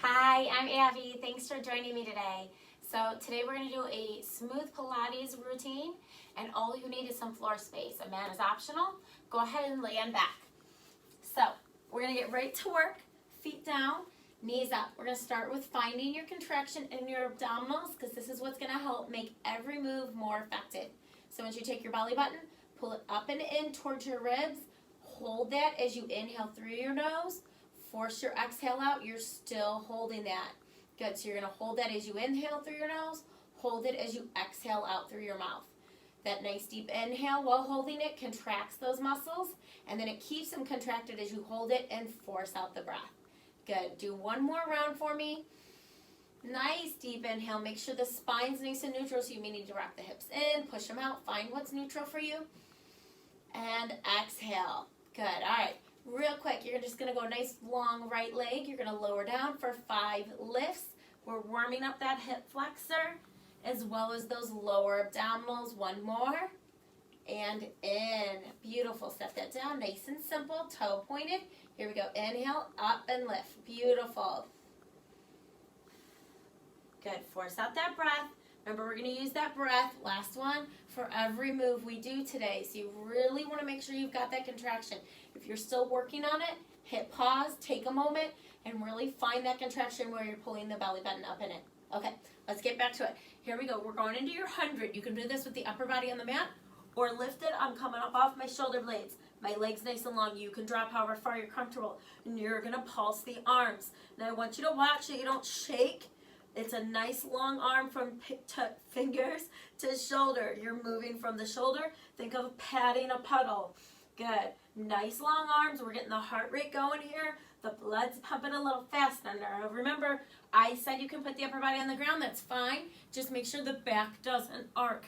Hi, I'm Abby. Thanks for joining me today. So today we're going to do a smooth Pilates routine, and all you need is some floor space. A mat is optional. Go ahead and lay on back. So we're going to get right to work. Feet down, knees up. We're going to start with finding your contraction in your abdominals because this is what's going to help make every move more effective. So once you take your belly button, pull it up and in towards your ribs. Hold that as you inhale through your nose. Force your exhale out. You're still holding that. Good. So you're going to hold that as you inhale through your nose. Hold it as you exhale out through your mouth. That nice deep inhale while holding it contracts those muscles, and then it keeps them contracted as you hold it and force out the breath. Good. Do one more round for me. Nice deep inhale. Make sure the spine's nice and neutral, so you may need to rock the hips in, push them out, find what's neutral for you. And exhale. Good. All right. Real quick, you're just going to go nice long right leg. You're going to lower down for 5 lifts. We're warming up that hip flexor as well as those lower abdominals. One more. And in. Beautiful. Set that down. Nice and simple. Toe pointed. Here we go. Inhale, up and lift. Beautiful. Good. Force out that breath. Remember, we're going to use that breath, last one, for every move we do today. So you really want to make sure you've got that contraction. If you're still working on it, hit pause, take a moment, and really find that contraction where you're pulling the belly button up and in. Okay, let's get back to it. Here we go. We're going into your 100. You can do this with the upper body on the mat or lift it. I'm coming up off my shoulder blades. My legs nice and long. You can drop however far you're comfortable. And you're going to pulse the arms. Now I want you to watch that you don't shake. It's a nice long arm from fingers to shoulder. You're moving from the shoulder. Think of patting a puddle. Good. Nice long arms. We're getting the heart rate going here. The blood's pumping a little faster. Now remember, I said you can put the upper body on the ground. That's fine. Just make sure the back doesn't arc.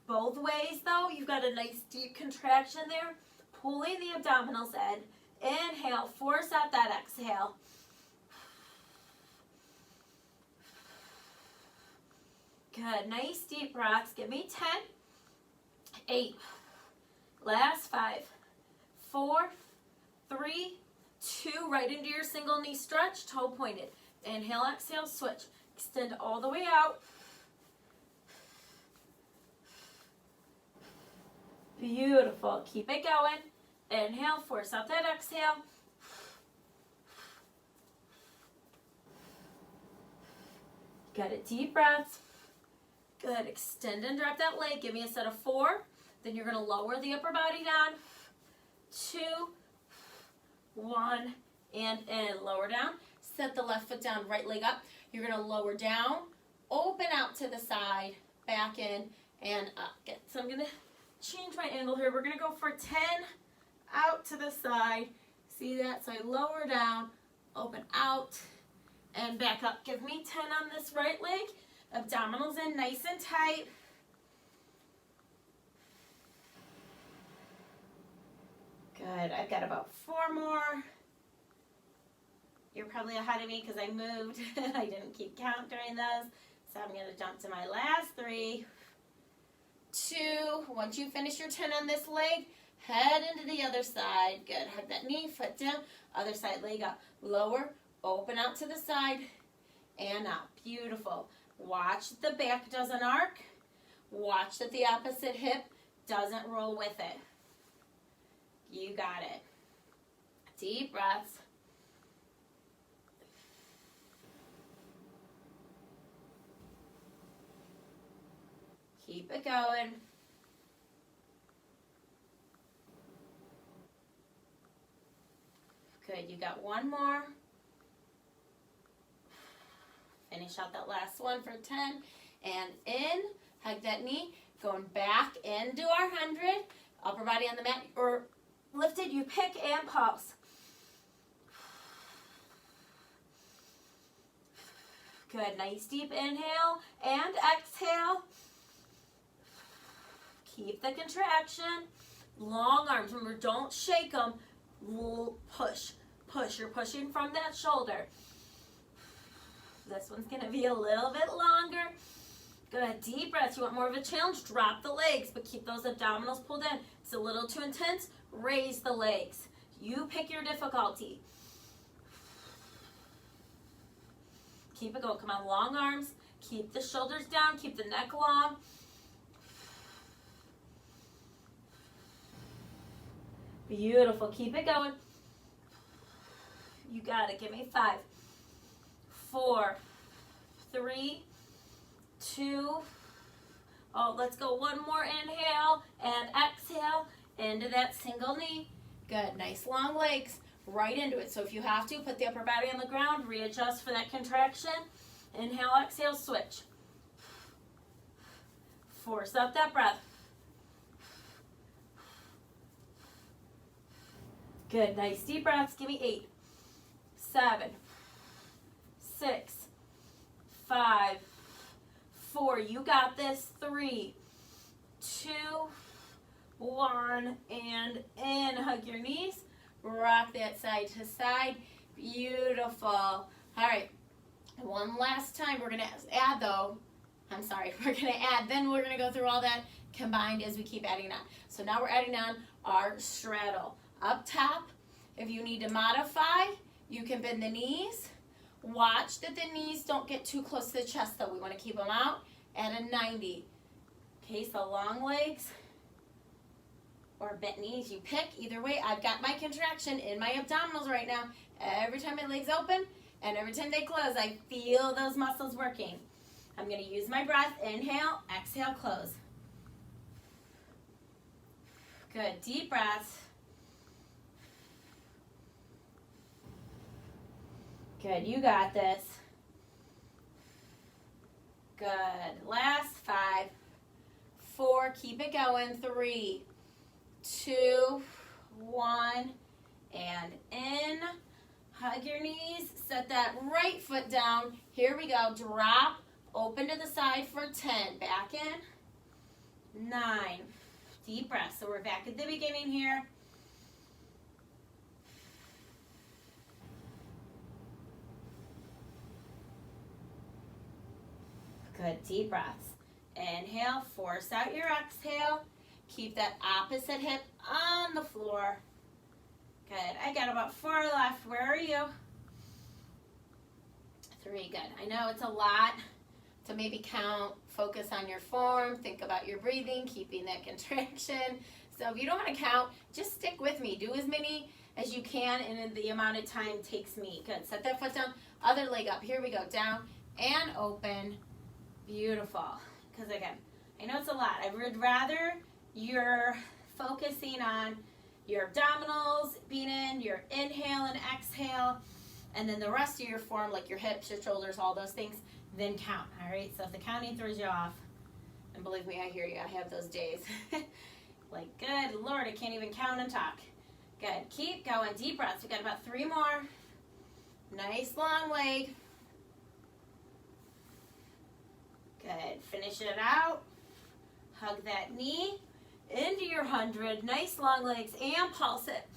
Both ways, though, you've got a nice deep contraction there. Pulling the abdominals in. Inhale. Force out that exhale. Good. Nice deep breaths. Give me 10, 8, last 5, 4, 3, 2, right into your single knee stretch, toe pointed. Inhale, exhale, switch. Extend all the way out. Beautiful. Keep it going. Inhale, force out that exhale. Got it. Deep breaths. Good. Extend and drop that leg. Give me a set of 4. Then you're going to lower the upper body down. 2, 1, and in. Lower down. Set the left foot down. Right leg up. You're going to lower down. Open out to the side. Back in and up. Good. So I'm going to change my angle here. We're going to go for 10 out to the side. See that? So I lower down. Open out. And back up. Give me 10 on this right leg. Abdominals in nice and tight. Good. I've got about 4 more. You're probably ahead of me because I moved. I didn't keep count during those. So I'm going to jump to my last 3. 2. Once you finish your 10 on this leg, head into the other side. Good. Hug that knee, foot down. Other side, leg up. Lower. Open out to the side. And up. Beautiful. Watch that the back doesn't arc. Watch that the opposite hip doesn't roll with it. You got it. Deep breaths. Keep it going. Good. You got 1 more. Finish out that last one for 10. And in. Hug that knee. Going back into our 100. Upper body on the mat. Or lifted. You pick and pulse. Good. Nice deep inhale and exhale. Keep the contraction. Long arms. Remember, don't shake them. Push. Push. You're pushing from that shoulder. This one's going to be a little bit longer. Good. Deep breaths. You want more of a challenge? Drop the legs, but keep those abdominals pulled in. It's a little too intense. Raise the legs. You pick your difficulty. Keep it going. Come on, long arms. Keep the shoulders down. Keep the neck long. Beautiful. Keep it going. You got it. Give me 5, 4, 3, 2. Oh, let's go one more inhale and exhale into that single knee. Good. Nice long legs. Right into it. So if you have to, put the upper body on the ground. Readjust for that contraction. Inhale, exhale, switch. Force out that breath. Good. Nice deep breaths. Give me 8, 7, 6, 5, 4. You got this. 3, 2, 1. And in. Hug your knees. Rock that side to side. Beautiful. All right. One last time. We're going to add though. I'm sorry. We're going to add. Then we're going to go through all that combined as we keep adding on. So now we're adding on our straddle. Up top, if you need to modify, you can bend the knees. Watch that the knees don't get too close to the chest though. We want to keep them out at a 90. Okay, so long legs or bent knees, you pick. Either way, I've got my contraction in my abdominals right now. Every time my legs open and every time they close, I feel those muscles working. I'm going to use my breath. Inhale, exhale, close. Good, deep breaths. Good, you got this. Good. Last 5, 4, keep it going. 3, 2, 1, and in. Hug your knees. Set that right foot down. Here we go. Drop. Open to the side for 10. Back in. 9. Deep breath. So we're back at the beginning here. Good, deep breaths. Inhale, force out your exhale. Keep that opposite hip on the floor. Good, I got about 4 left. Where are you? 3, good. I know it's a lot to maybe count, focus on your form, think about your breathing, keeping that contraction. So if you don't want to count, just stick with me. Do as many as you can in the amount of time it takes me. Good, set that foot down, other leg up. Here we go, down and open. Beautiful. Because again, I know it's a lot. I would rather you're focusing on your abdominals being in, your inhale and exhale, and then the rest of your form, like your hips, your shoulders, all those things, then count. All right, so if the counting throws you off, and believe me, I hear you, I have those days. Like, good Lord, I can't even count and talk. Good, keep going, deep breaths. We got about 3 more. Nice long leg. Good. Finish it out. Hug that knee into your 100. Nice long legs and pulse it.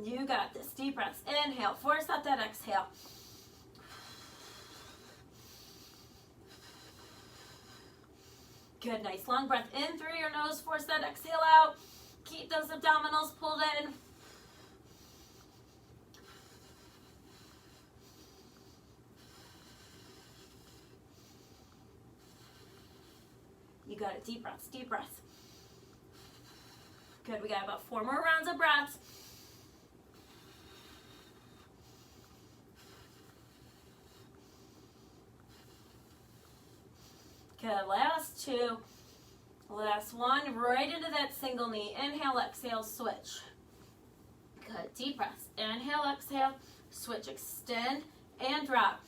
You got this. Deep breaths. Inhale. Force out that exhale. Good. Nice long breath in through your nose. Force that exhale out. Keep those abdominals pulled in. You got it. Deep breaths, deep breaths. Good. We got about 4 more rounds of breaths. Good. Last 2. Last 1. Right into that single knee. Inhale, exhale, switch. Good. Deep breaths. Inhale, exhale, switch. Extend and drop.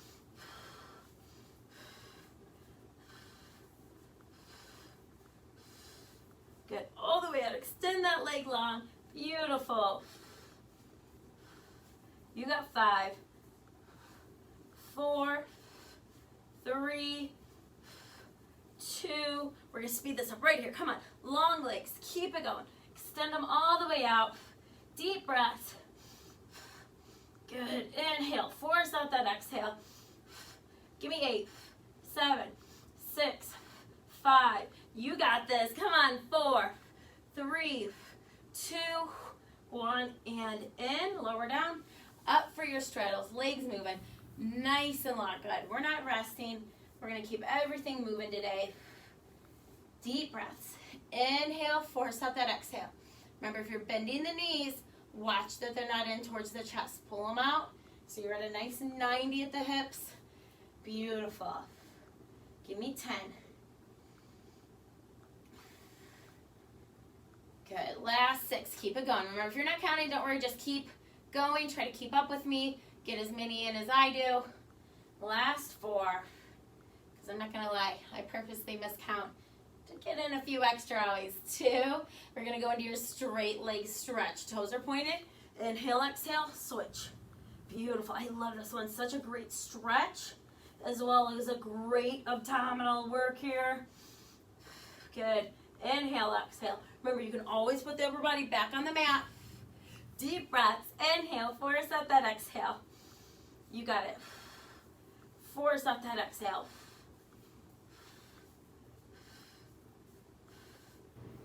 Good. All the way out. Extend that leg long. Beautiful. You got 5, 4, 3, 2. We're going to speed this up right here. Come on. Long legs. Keep it going. Extend them all the way out. Deep breath. Good. Inhale. Force out that exhale. Give me 8, 7, 6, 5. You got this. Come on. 4, 3, 2, 1 and in, lower down, up for your straddles, legs moving, nice and long, good. We're not resting, we're gonna keep everything moving today. Deep breaths, inhale, force out that exhale. Remember, if you're bending the knees, watch that they're not in towards the chest. Pull them out, so you're at a nice 90 at the hips. Beautiful. Give me 10. Good, last 6, keep it going. Remember, if you're not counting, don't worry, just keep going. Try to keep up with me. Get as many in as I do. Last 4, because I'm not gonna lie, I purposely miscount to get in a few extra always. 2, we're gonna go into your straight leg stretch. Toes are pointed, inhale, exhale, switch. Beautiful, I love this one. Such a great stretch, as well as a great abdominal work here. Good, inhale, exhale. Remember, you can always put the upper body back on the mat. Deep breaths, inhale, force out that exhale. You got it. Force out that exhale.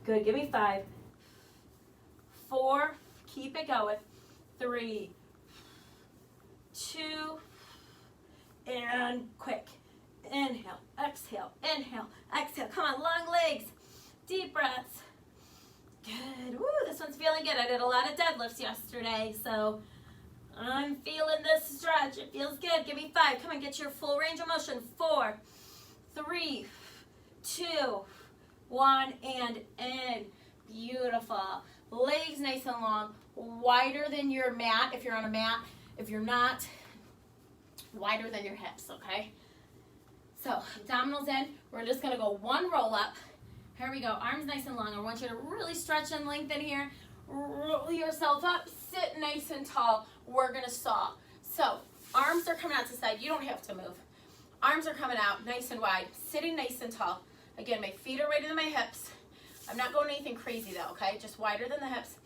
Good, give me 5. 4, keep it going. 3, 2, and quick. Inhale, exhale, inhale, exhale. Come on, long legs. Deep breaths. Good. Woo, this one's feeling good. I did a lot of deadlifts yesterday, so I'm feeling this stretch. It feels good. Give me 5. Come on, get your full range of motion. 4, 3, 2, 1, and in. Beautiful. Legs nice and long, wider than your mat if you're on a mat. If you're not, wider than your hips, okay? So, abdominals in. We're just going to go 1 roll up. Here we go. Arms nice and long. I want you to really stretch and lengthen here. Roll yourself up. Sit nice and tall. We're going to saw. So, arms are coming out to the side. You don't have to move. Arms are coming out nice and wide. Sitting nice and tall. Again, my feet are wider than my hips. I'm not going anything crazy though, okay? Just wider than the hips.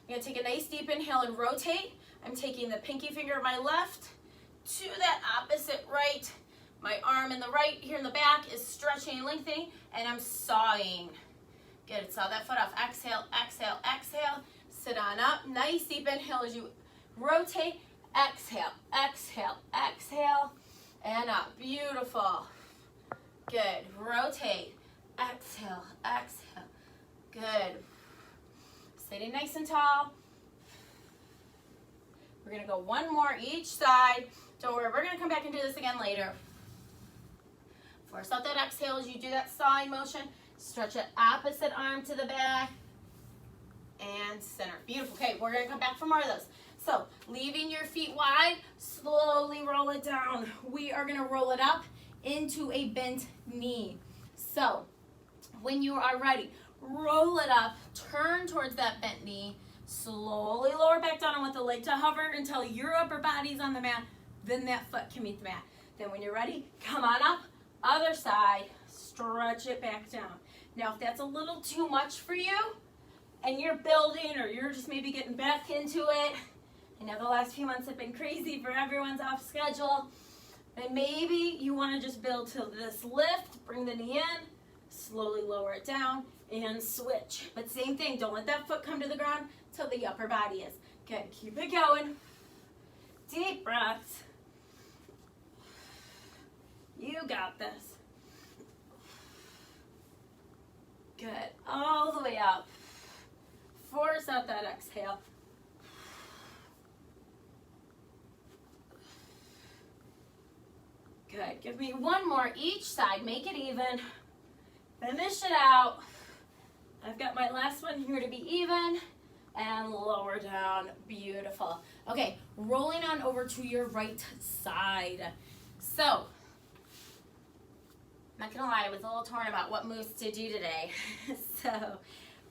I'm going to take a nice deep inhale and rotate. I'm taking the pinky finger of my left to that opposite right. My arm in the right here in the back is stretching and lengthening, and I'm sawing. Good, saw that foot off. Exhale, exhale, exhale. Sit on up. Nice deep inhale as you rotate. Exhale, exhale, exhale, and up. Beautiful. Good. Rotate. Exhale, exhale. Good. Sitting nice and tall. We're going to go 1 more each side. Don't worry, we're going to come back and do this again later. Force out that exhale as you do that sawing motion. Stretch it opposite arm to the back. And center. Beautiful. Okay, we're going to come back for more of those. So, leaving your feet wide, slowly roll it down. We are going to roll it up into a bent knee. So, when you are ready, roll it up, turn towards that bent knee, slowly lower back down. I want the leg to hover until your upper body's on the mat, then that foot can meet the mat. Then when you're ready, come on up, other side, stretch it back down. Now if that's a little too much for you, and you're building or you're just maybe getting back into it, I know the last few months have been crazy for everyone's off schedule, and maybe you want to just build to this lift, bring the knee in, slowly lower it down, and switch. But same thing, don't let that foot come to the ground till the upper body is. Good, keep it going. Deep breaths. You got this. Good, all the way up. Force out that exhale. Good, give me 1 more each side, make it even. Finish it out. I've got my last one here to be even, and lower down. Beautiful. Okay, rolling on over to your right side. So, I'm not gonna lie, I was a little torn about what moves to do today.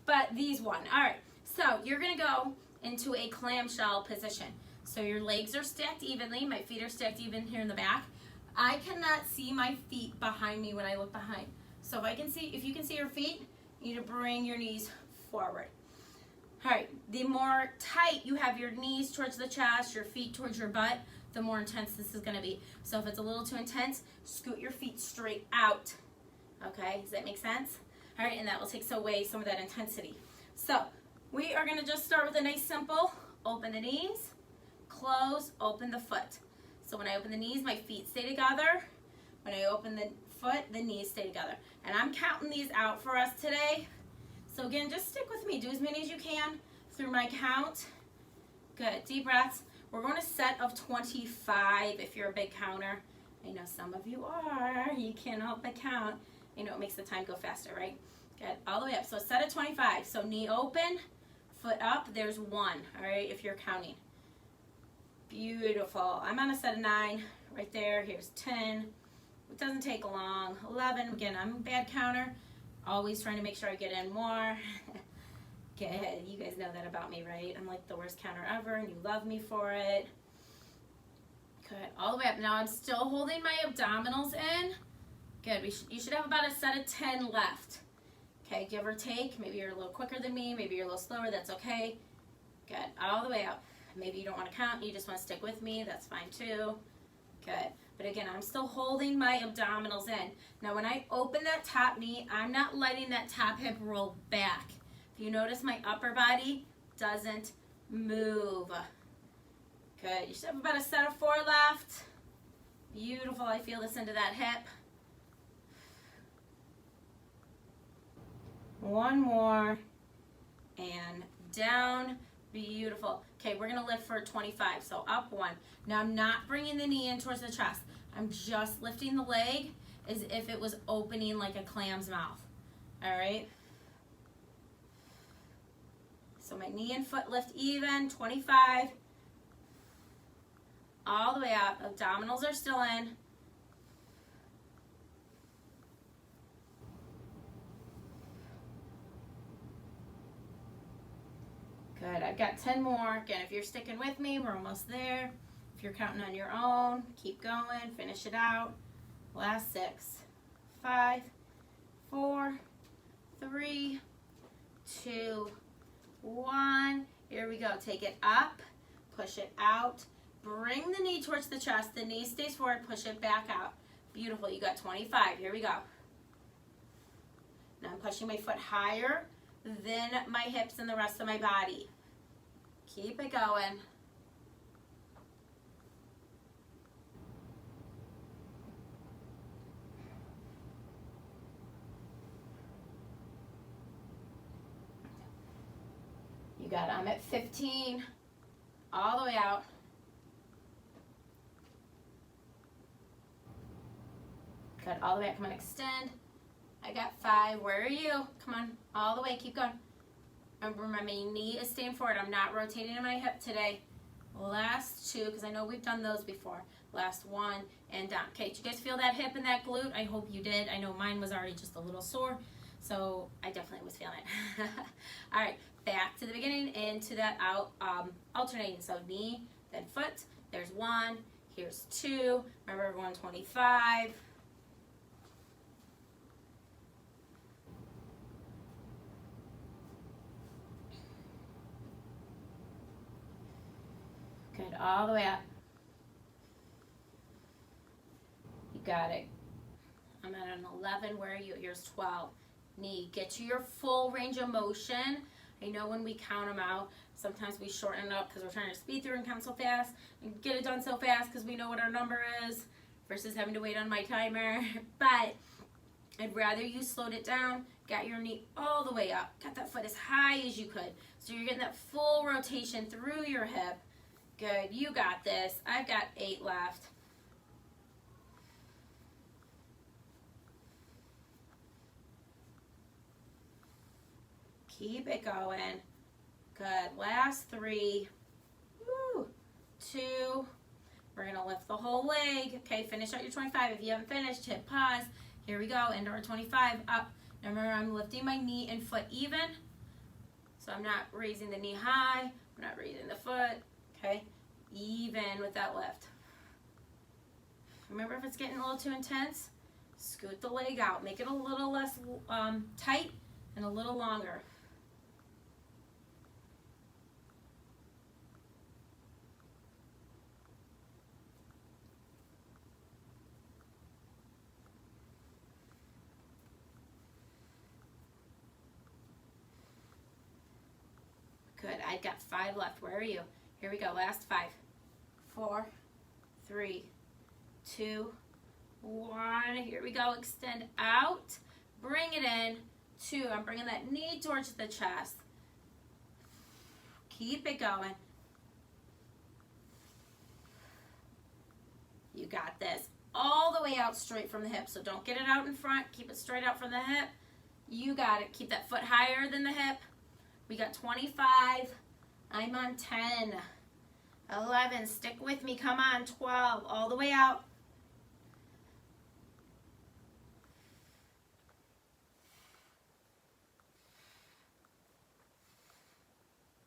But these one. All right, so you're gonna go into a clamshell position. So your legs are stacked evenly. My feet are stacked even here in the back. I cannot see my feet behind me when I look behind. So if you can see your feet, you need to bring your knees forward. All right, the more tight you have your knees towards the chest, your feet towards your butt, the more intense this is gonna be. So if it's a little too intense, scoot your feet straight out. Okay, does that make sense? All right, and that will take away some of that intensity. So We are gonna just start with a nice simple, open the knees, close, open the foot. So when I open the knees, my feet stay together. When I open the foot, the knees stay together. And I'm counting these out for us today. So again, just stick with me. Do as many as you can through my count. Good, deep breaths. We're going to set of 25 if you're a big counter. I know some of you are. You can't help but count. I know it makes the time go faster, right? Good, all the way up. So set of 25. So knee open, foot up, there's 1, all right, if you're counting. Beautiful. I'm on a set of 9 right there. Here's 10. It doesn't take long. 11. Again, I'm a bad counter. Always trying to make sure I get in more. Good. You guys know that about me, right? I'm like the worst counter ever, and you love me for it. Good. All the way up. Now I'm still holding my abdominals in. Good. You should have about a set of 10 left. Okay, give or take. Maybe you're a little quicker than me. Maybe you're a little slower. That's okay. Good. All the way up. Maybe you don't want to count. You just want to stick with me. That's fine too. Good. But again, I'm still holding my abdominals in. Now when I open that top knee, I'm not letting that top hip roll back. If you notice, my upper body doesn't move. Good. You should have about a set of 4 left. Beautiful. I feel this into that hip. 1 more. And down. Beautiful. Okay, we're going to lift for 25. So up 1. Now I'm not bringing the knee in towards the chest. I'm just lifting the leg as if it was opening like a clam's mouth. All right? So my knee and foot lift even, 25. All the way up. Abdominals are still in. Good. I've got 10 more. Again, if you're sticking with me, we're almost there. If you're counting on your own, keep going. Finish it out. Last 6. 5, 4, 3, 2, 1. Here we go. Take it up. Push it out. Bring the knee towards the chest. The knee stays forward. Push it back out. Beautiful. You got 25. Here we go. Now I'm pushing my foot higher than my hips and the rest of my body. Keep it going. You got it. I'm at 15. All the way out. Good. All the way up. Come on, extend. I got 5. Where are you? Come on. All the way. Keep going. Remember, my knee is staying forward. I'm not rotating in my hip today. Last 2, because I know we've done those before. Last 1 and down. Okay, did you guys feel that hip and that glute? I hope you did. I know mine was already just a little sore, so I definitely was feeling it. All right, back to the beginning, into that alternating. So knee, then foot. There's 1. Here's 2. Remember, everyone, 25. Good, all the way up. You got it. I'm at an 11. Where are you? Here's 12. Knee. Get to your full range of motion. I know when we count them out, sometimes we shorten it up because we're trying to speed through and count so fast and get it done so fast because we know what our number is versus having to wait on my timer. But I'd rather you slowed it down, got your knee all the way up, got that foot as high as you could. So you're getting that full rotation through your hip. Good, you got this. I've got 8 left. Keep it going. Good, last 3. Woo. 2. We're gonna lift the whole leg. Okay, finish out your 25. If you haven't finished, hit pause. Here we go, into our 25, up. Now remember, I'm lifting my knee and foot even. So I'm not raising the knee high. I'm not raising the foot. Okay, even with that lift. Remember, if it's getting a little too intense, scoot the leg out. Make it a little less tight and a little longer. Good. I've got 5 left. Where are you? Here we go. Last 5. 4, 3, 2, 1. Here we go. Extend out. Bring it in. 2. I'm bringing that knee towards the chest. Keep it going. You got this. All the way out straight from the hip. So don't get it out in front. Keep it straight out from the hip. You got it. Keep that foot higher than the hip. We got 25. I'm on 10. 11. Stick with me. Come on. 12. All the way out.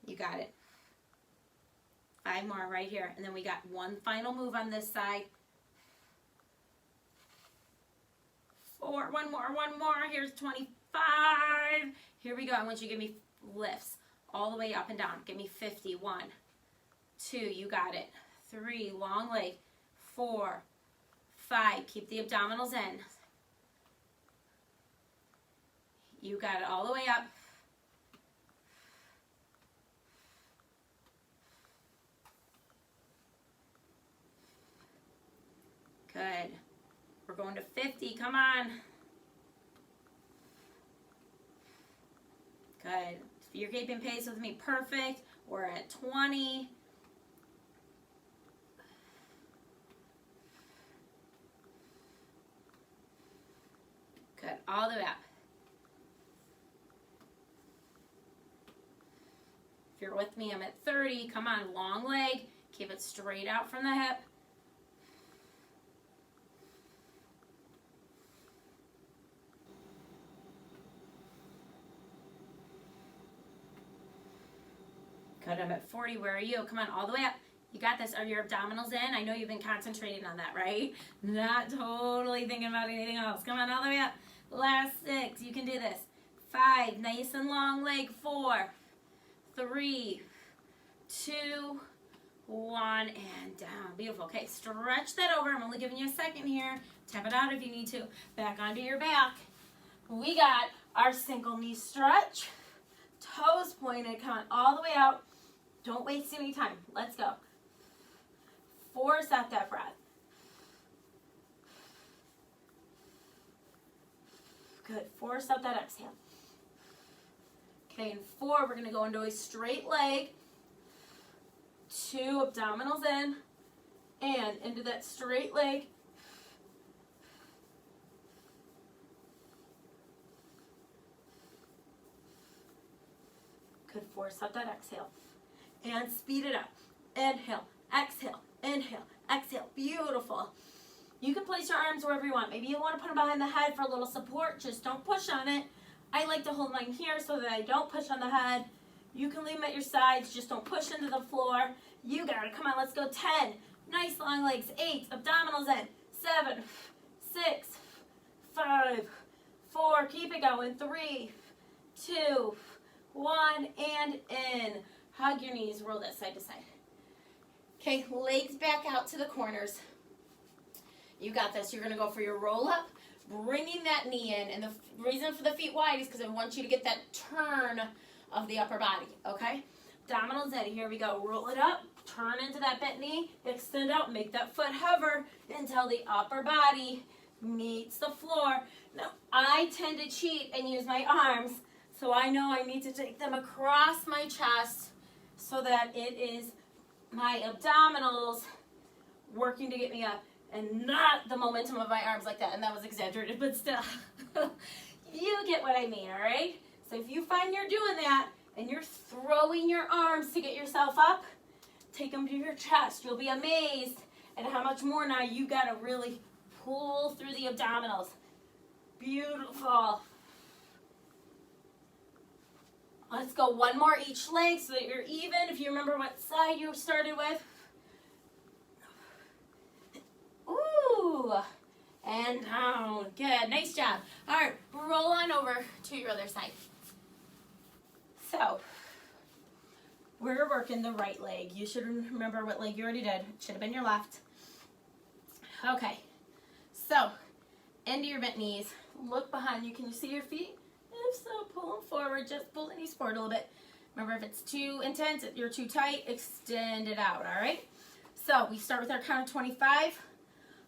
You got it. 5 more right here. And then we got one final move on this side. 4. One more. Here's 25. Here we go. I want you to give me lifts all the way up and down. Give me 50. 1, 2. You got it. 3. Long leg. 4, 5. Keep the abdominals in. You got it all the way up. Good. We're going to 50. Come on. Good. If you're keeping pace with me, perfect. We're at 20. Good. All the way up. If you're with me, I'm at 30. Come on. Long leg. Keep it straight out from the hip. Good, I'm at 40. Where are you? Come on, all the way up. You got this. Are your abdominals in? I know you've been concentrating on that, right? Not totally thinking about anything else. Come on, all the way up. Last 6. You can do this. 5. Nice and long leg. 4, 3, 2, 1, and down. Beautiful. Okay, stretch that over. I'm only giving you a second here. Tap it out if you need to. Back onto your back. We got our single knee stretch. Toes pointed. Come on, all the way out. Don't waste any time. Let's go. Force out that breath. Good. Force out that exhale. Okay, in 4, we're going to go into a straight leg. 2 abdominals in. And into that straight leg. Good. Force out that exhale. And speed it up. Inhale, exhale, inhale, exhale. Beautiful. You can place your arms wherever you want. Maybe you want to put them behind the head for a little support. Just don't push on it. I like to hold mine here so that I don't push on the head. You can leave them at your sides. Just don't push into the floor. You got it. Come on, let's go. 10. Nice long legs. 8. Abdominals in. 7, 6, 5, 4. Keep it going. 3, 2, 1, and in. Hug your knees, roll that side to side. Okay, legs back out to the corners. You got this. You're going to go for your roll up, bringing that knee in. And the reason for the feet wide is because I want you to get that turn of the upper body, okay? Abdominals in. Here we go. Roll it up, turn into that bent knee, extend out, make that foot hover until the upper body meets the floor. Now, I tend to cheat and use my arms, so I know I need to take them across my chest so that it is my abdominals working to get me up and not the momentum of my arms like that. And that was exaggerated, but still, you get what I mean, all right? So if you find you're doing that and you're throwing your arms to get yourself up, take them to your chest. You'll be amazed at how much more now you got to really pull through the abdominals. Beautiful. Let's go one more each leg so that you're even. If you remember what side you started with. Ooh. And down. Good. Nice job. All right. Roll on over to your other side. So, we're working the right leg. You should remember what leg you already did. It should have been your left. Okay. So, into your bent knees. Look behind you. Can you see your feet? If so, pull them forward. Just pull the knees forward a little bit. Remember, if it's too intense, if you're too tight, extend it out, all right? So we start with our count of 25,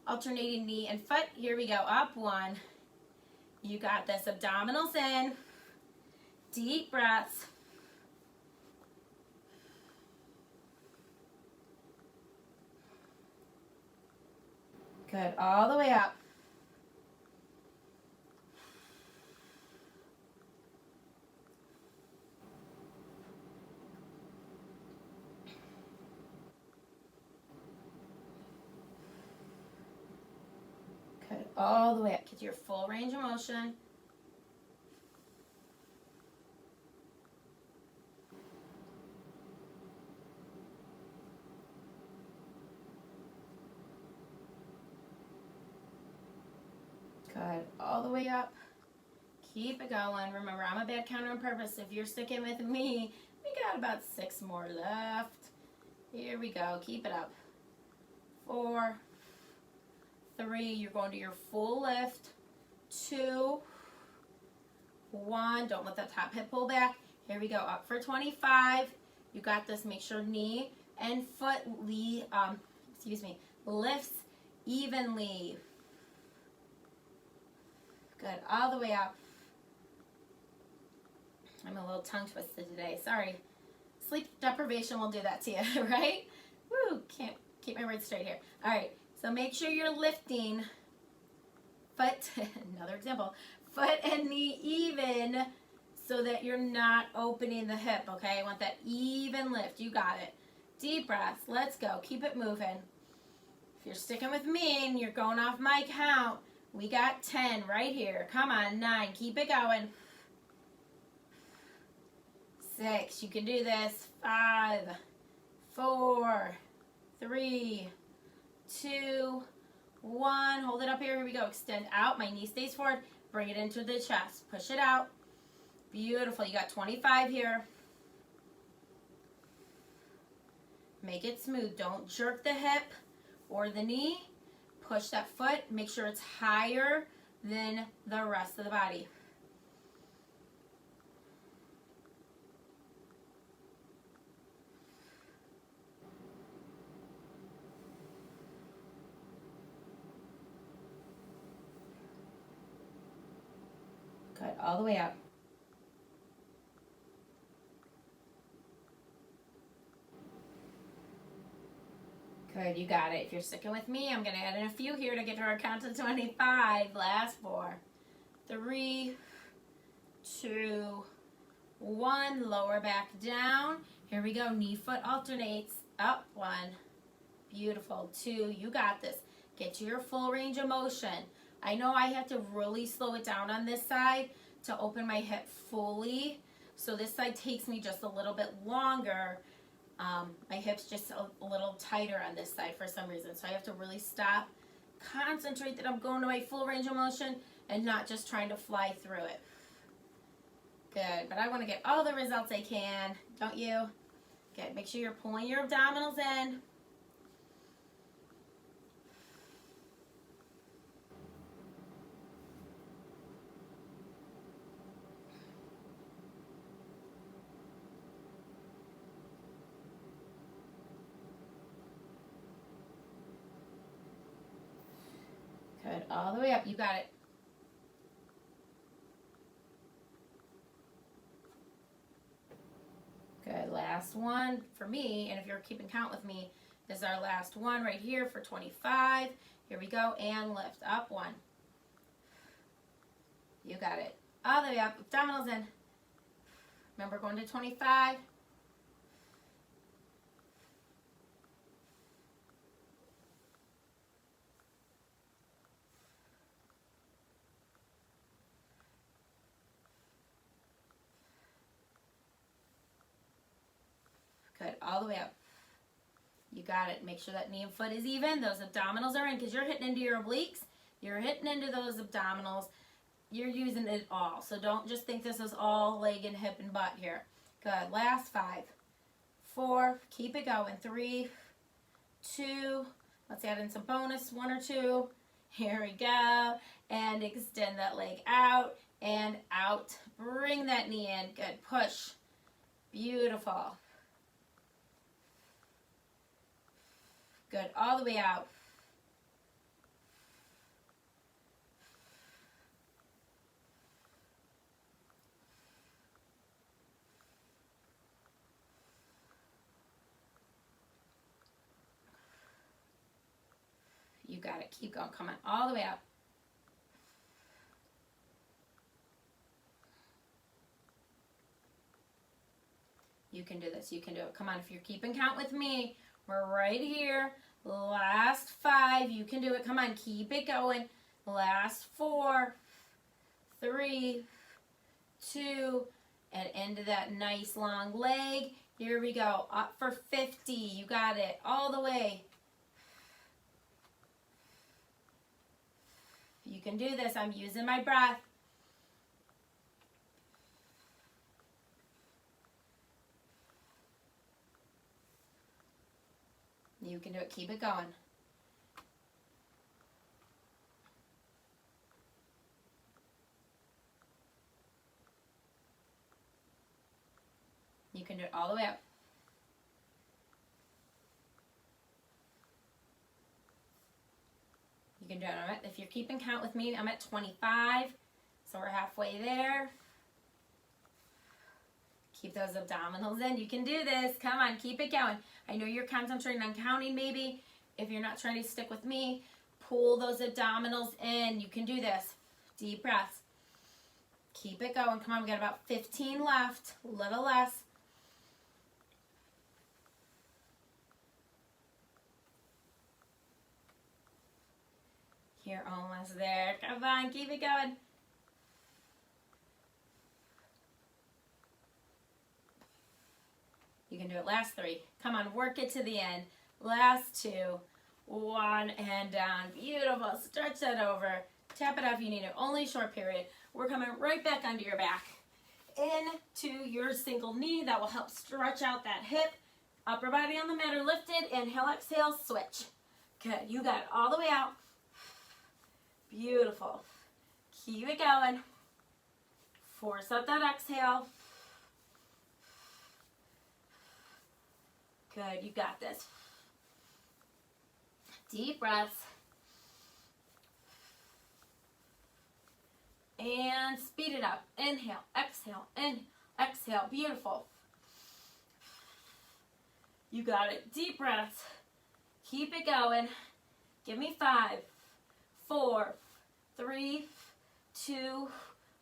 alternating knee and foot. Here we go, up 1. You got this, abdominals in, deep breaths. Good, all the way up. Good, all the way up. Get your full range of motion. Good, all the way up. Keep it going. Remember, I'm a bad counter on purpose. If you're sticking with me, we got about 6 more left. Here we go. Keep it up. 4, 3. You're going to your full lift. 2, 1. Don't let that top hip pull back. Here we go. Up for 25. You got this. Make sure knee and foot lifts evenly. Good. All the way up. I'm a little tongue twisted today. Sorry. Sleep deprivation will do that to you, right? Woo, can't keep my words straight here. All right, so make sure you're lifting foot, another example, foot and knee even so that you're not opening the hip, okay? I want that even lift. You got it. Deep breaths. Let's go. Keep it moving. If you're sticking with me and you're going off my count, we got 10 right here. Come on, 9. Keep it going. 6. You can do this. 5, 4, 3, 2, 1. Hold it up here. Here we go. Extend out. My knee stays forward. Bring it into the chest. Push it out. Beautiful. You got 25 here. Make it smooth. Don't jerk the hip or the knee. Push that foot. Make sure it's higher than the rest of the body. Good. All the way up. Good, you got it. If you're sticking with me, I'm going to add in a few here to get to our count to 25. Last 4, 3, 2, 1. Lower back down. Here we go. Knee foot alternates. Up 1. Beautiful. 2. You got this. Get to your full range of motion. I know I have to really slow it down on this side to open my hip fully. So this side takes me just a little bit longer. My hip's just a little tighter on this side for some reason. So I have to really stop, concentrate that I'm going to my full range of motion and not just trying to fly through it. Good, but I want to get all the results I can, don't you? Good, make sure you're pulling your abdominals in. Good, all the way up, you got it. Good, last one for me, and if you're keeping count with me, this is our last one right here for 25. Here we go, and lift, up 1. You got it. All the way up, abdominals in. Remember, going to 25. Good, all the way up. You got it. Make sure that knee and foot is even. Those abdominals are in because you're hitting into your obliques. You're hitting into those abdominals. You're using it all. So don't just think this is all leg and hip and butt here. Good. Last 5, 4. Keep it going. 3, 2. Let's add in some bonus. 1 or 2. Here we go. And extend that leg out and out. Bring that knee in. Good. Push. Beautiful. Good, all the way out. You got it, keep going, come on, all the way out. You can do this, you can do it. Come on, if you're keeping count with me, we're right here. Last 5, you can do it. Come on, keep it going. Last 4, 3, 2, and into that nice long leg. Here we go, up for 50. You got it, all the way. You can do this. I'm using my breath. You can do it. Keep it going. You can do it all the way up. You can do it. If you're keeping count with me, I'm at 25. So we're halfway there. Keep those abdominals in. You can do this. Come on, keep it going. I know you're concentrating on counting maybe. If you're not trying to stick with me, pull those abdominals in. You can do this. Deep breaths. Keep it going. Come on, we got about 15 left. A little less. You're almost there. Come on, keep it going. You can do it. Last 3. Come on, work it to the end. Last 2. 1 and down. Beautiful. Stretch that over. Tap it out if you need it. Only a short period. We're coming right back onto your back. Into your single knee. That will help stretch out that hip. Upper body on the mat are lifted. Inhale, exhale, switch. Good. You got it all the way out. Beautiful. Keep it going. Force up that exhale. Good, you got this. Deep breaths. And speed it up. Inhale, exhale, inhale, exhale. Beautiful. You got it. Deep breaths. Keep it going. Give me 5, 4, 3, 2,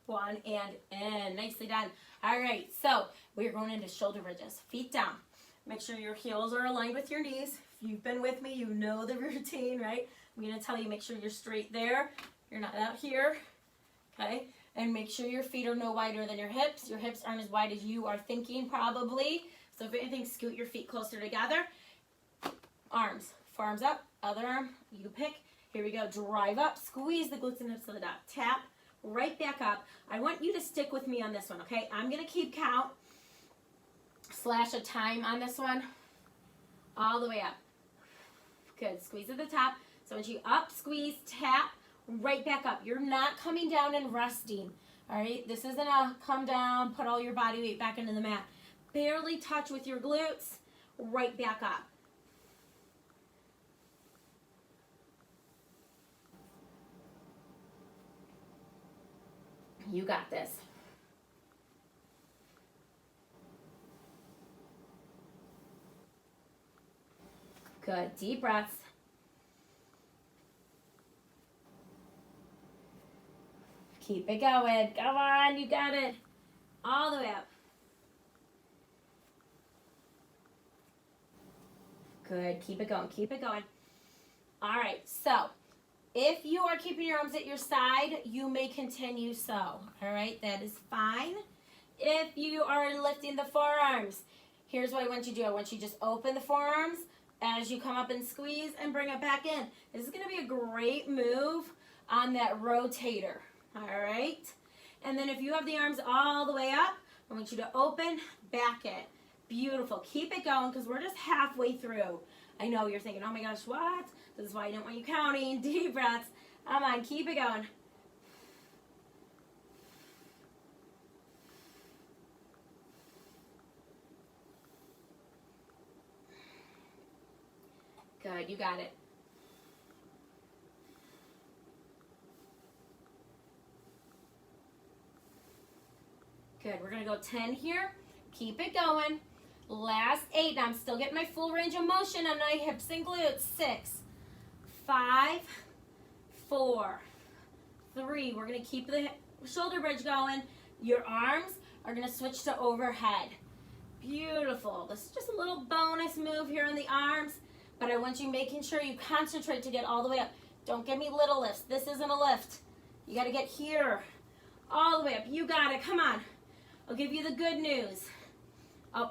1, and in. Nicely done. All right, so we're going into shoulder bridges. Feet down. Make sure your heels are aligned with your knees. If you've been with me, you know the routine, right? I'm going to tell you, make sure you're straight there. You're not out here, okay? And make sure your feet are no wider than your hips. Your hips aren't as wide as you are thinking, probably. So if anything, scoot your feet closer together. Arms, forearms up, other arm, you pick. Here we go, drive up, squeeze the glutes and hips to the top. Tap, right back up. I want you to stick with me on this one, okay? I'm going to keep count. / a time on this one, all the way up. Good, squeeze at the top. So once you up, squeeze, tap, right back up. You're not coming down and resting, all right? This isn't a come down, put all your body weight back into the mat. Barely touch with your glutes, right back up. You got this. Good, deep breaths. Keep it going. Come on, you got it. All the way up. Good, keep it going, keep it going. All right, so if you are keeping your arms at your side, you may continue so. All right, that is fine. If you are lifting the forearms, here's what I want you to do. I want you to just open the forearms as you come up and squeeze and bring it back in. This is going to be a great move on that rotator. All right, and then if you have the arms all the way up, I want you to open, back it. Beautiful. Keep it going because we're just halfway through. I know you're thinking, oh my gosh, what? This is why I don't want you counting. Deep breaths. Come on, keep it going. Good, you got it. Good, we're gonna go 10 here. Keep it going. Last 8. Now I'm still getting my full range of motion on my hips and glutes. 6, 5, 4, 3. We're gonna keep the shoulder bridge going. Your arms are gonna switch to overhead. Beautiful. This is just a little bonus move here in the arms, but I want you making sure you concentrate to get all the way up. Don't give me little lifts. This isn't a lift. You gotta get here, all the way up. You got it, come on. I'll give you the good news.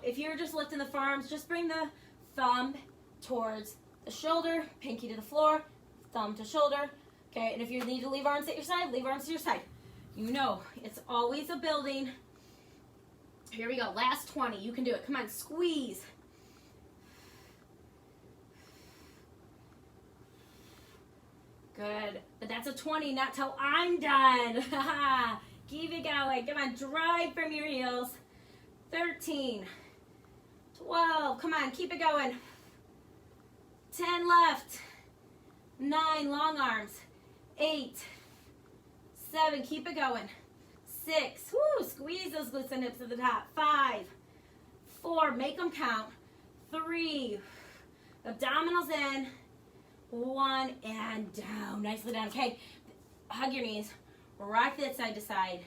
If you're just lifting the forearms, just bring the thumb towards the shoulder, pinky to the floor, thumb to shoulder. Okay, and if you need to leave arms at your side, leave arms to your side. You know, it's always a building. Here we go, last 20, you can do it. Come on, squeeze. Good, but that's a 20, not till I'm done. Keep it going, come on, drive from your heels. 13, 12, come on, keep it going. 10 left, 9, long arms, 8, 7, keep it going. 6, whoo, squeeze those glutes and hips at the top. 5, 4, make them count. 3, abdominals in. 1, and down, nicely down. Okay, hug your knees, rock that side to side.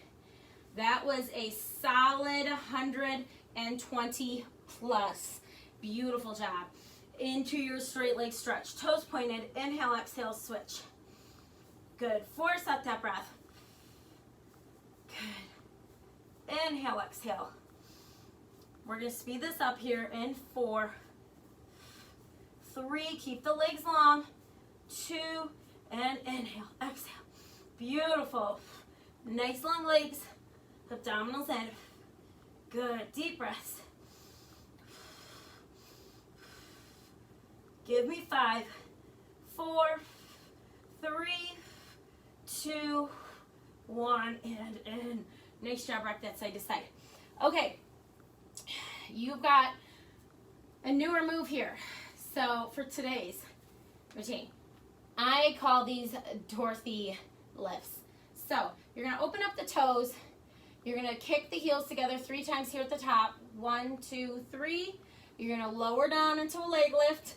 That was a solid 120 plus. Beautiful job. Into your straight leg stretch. Toes pointed. Inhale, exhale, switch. Good. Force up that breath. Good. Inhale, exhale. We're going to speed this up here in 4, 3. Keep the legs long. 2, and inhale, exhale. Beautiful. Nice long legs. Abdominals in. Good. Deep breaths. Give me 5, 4, 3, 2, 1, and in. Nice job, rock that side to side. Okay, you've got a newer move here. So for today's routine, I call these Dorothy lifts. So you're gonna open up the toes. You're gonna kick the heels together 3 times here at the top. 1, 2, 3. You're gonna lower down into a leg lift.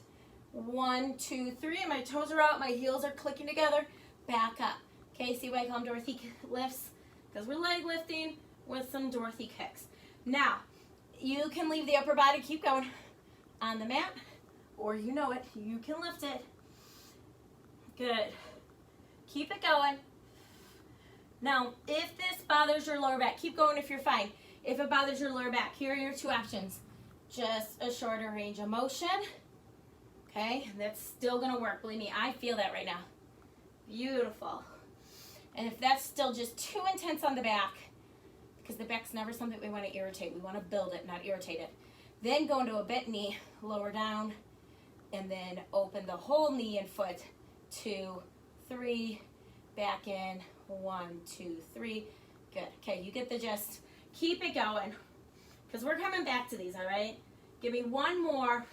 1, 2, 3. And my toes are out, my heels are clicking together. Back up. Okay, see why I call them Dorothy lifts? Because we're leg lifting with some Dorothy kicks. Now, you can leave the upper body, keep going on the mat, or you know it, you can lift it. Good. Keep it going. Now, if this bothers your lower back, keep going if you're fine. If it bothers your lower back, here are your 2 options. Just a shorter range of motion. Okay, that's still gonna work. Believe me, I feel that right now. Beautiful. And if that's still just too intense on the back, because the back's never something we want to irritate. We want to build it, not irritate it. Then go into a bent knee, lower down, and then open the whole knee and foot. 2, 3, back in. 1, 2, 3. Good. Okay, you get the gist. Keep it going, because we're coming back to these, all right? Give me one more.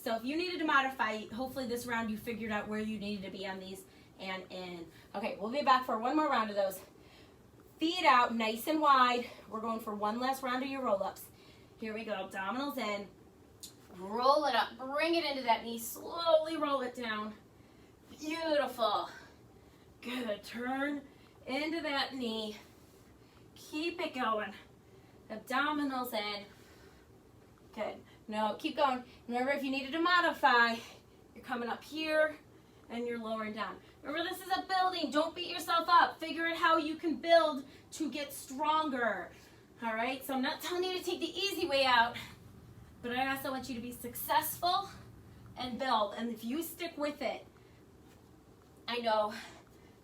So if you needed to modify, hopefully this round you figured out where you needed to be on these and in. Okay, we'll be back for one more round of those. Feet out, nice and wide. We're going for one last round of your roll-ups. Here we go, abdominals in. Roll it up, bring it into that knee, slowly roll it down. Beautiful. Good, turn into that knee. Keep it going. Abdominals in. Good. No, keep going. Remember, if you needed to modify, you're coming up here and you're lowering down. Remember, this is a building. Don't beat yourself up. Figure out how you can build to get stronger. All right? So I'm not telling you to take the easy way out, but I also want you to be successful and build. And if you stick with it, I know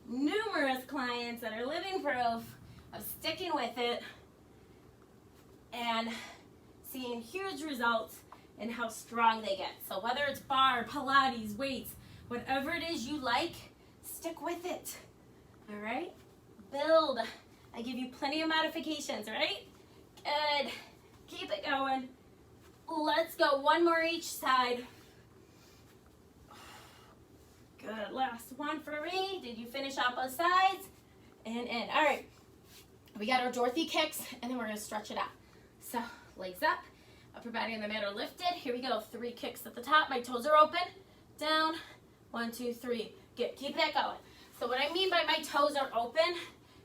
numerous clients that are living proof of sticking with it and seeing huge results in how strong they get. So whether it's bar, Pilates, weights, whatever it is you like, stick with it. All right? Build. I give you plenty of modifications, right? Good. Keep it going. Let's go. One more each side. Good, last one for me. Did you finish on both sides? And in. All right, we got our Dorothy kicks, and then we're gonna stretch it out. So, legs up, upper body on the mat are lifted. Here we go, 3 kicks at the top. My toes are open, down, 1, 2, 3. Good, keep that going. So what I mean by my toes are open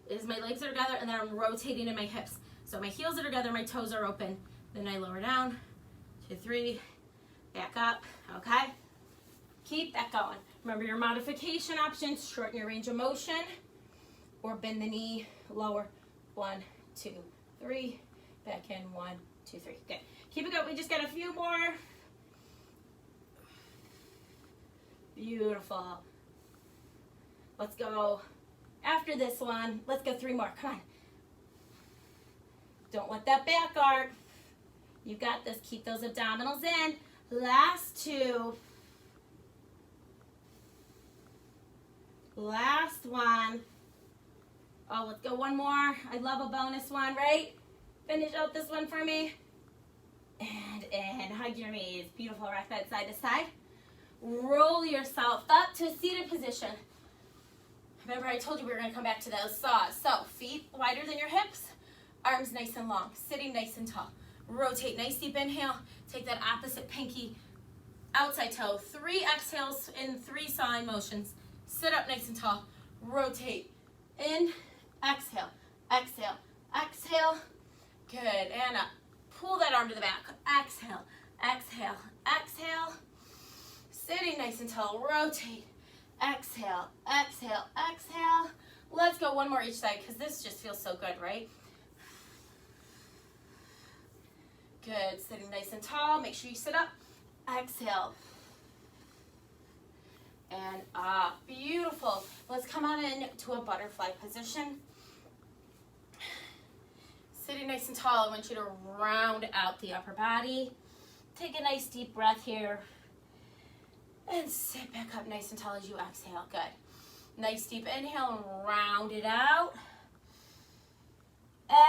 is my legs are together and then I'm rotating in my hips. So my heels are together, my toes are open. Then I lower down, 2, 3, back up, okay? Keep that going. Remember your modification options, shorten your range of motion, or bend the knee, lower, 1, 2, 3, back in, 1, 2, 3. Good. Keep it going. We just got a few more. Beautiful. Let's go. After this one, let's go 3 more. Come on. Don't let that back arc. You got this. Keep those abdominals in. Last 2. Last one. Oh, let's go one more. I love a bonus one, right? Finish out this one for me. And hug your knees. Beautiful. Rock that side to side. Roll yourself up to a seated position. Remember I told you we were going to come back to those saws. So feet wider than your hips. Arms nice and long. Sitting nice and tall. Rotate. Nice deep inhale. Take that opposite pinky. Outside toe. 3 exhales in 3 sawing motions. Sit up nice and tall. Rotate. In. Exhale. Exhale. Exhale. Good. And up. Pull that arm to the back. Exhale. Exhale. Exhale. Sitting nice and tall. Rotate. Exhale. Exhale. Exhale. Let's go one more each side because this just feels so good, right? Good. Sitting nice and tall. Make sure you sit up. Exhale. And up. Beautiful. Let's come on in to a butterfly position. Sitting nice and tall, I want you to round out the upper body. Take a nice deep breath here. And sit back up nice and tall as you exhale. Good. Nice deep inhale and round it out.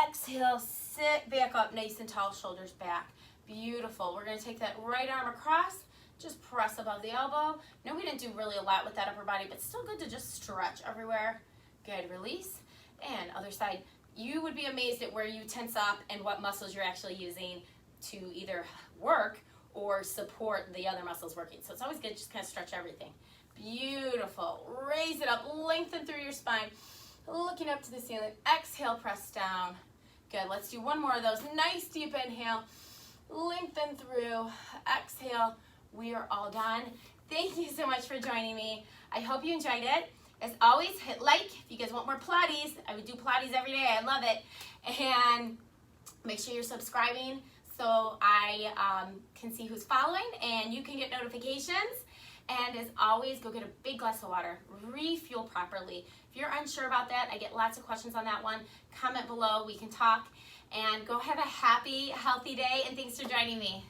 Exhale, sit back up nice and tall, shoulders back. Beautiful. We're going to take that right arm across. Just press above the elbow. No, we didn't do really a lot with that upper body, but still good to just stretch everywhere. Good. Release. And other side. You would be amazed at where you tense up and what muscles you're actually using to either work or support the other muscles working. So it's always good to just kind of stretch everything. Beautiful. Raise it up. Lengthen through your spine. Looking up to the ceiling. Exhale, press down. Good. Let's do one more of those. Nice deep inhale. Lengthen through. Exhale. We are all done. Thank you so much for joining me. I hope you enjoyed it. As always, hit like if you guys want more Pilates. I would do Pilates every day. I love it. And make sure you're subscribing so I can see who's following and you can get notifications. And as always, go get a big glass of water. Refuel properly. If you're unsure about that, I get lots of questions on that one. Comment below. We can talk. And go have a happy, healthy day. And thanks for joining me.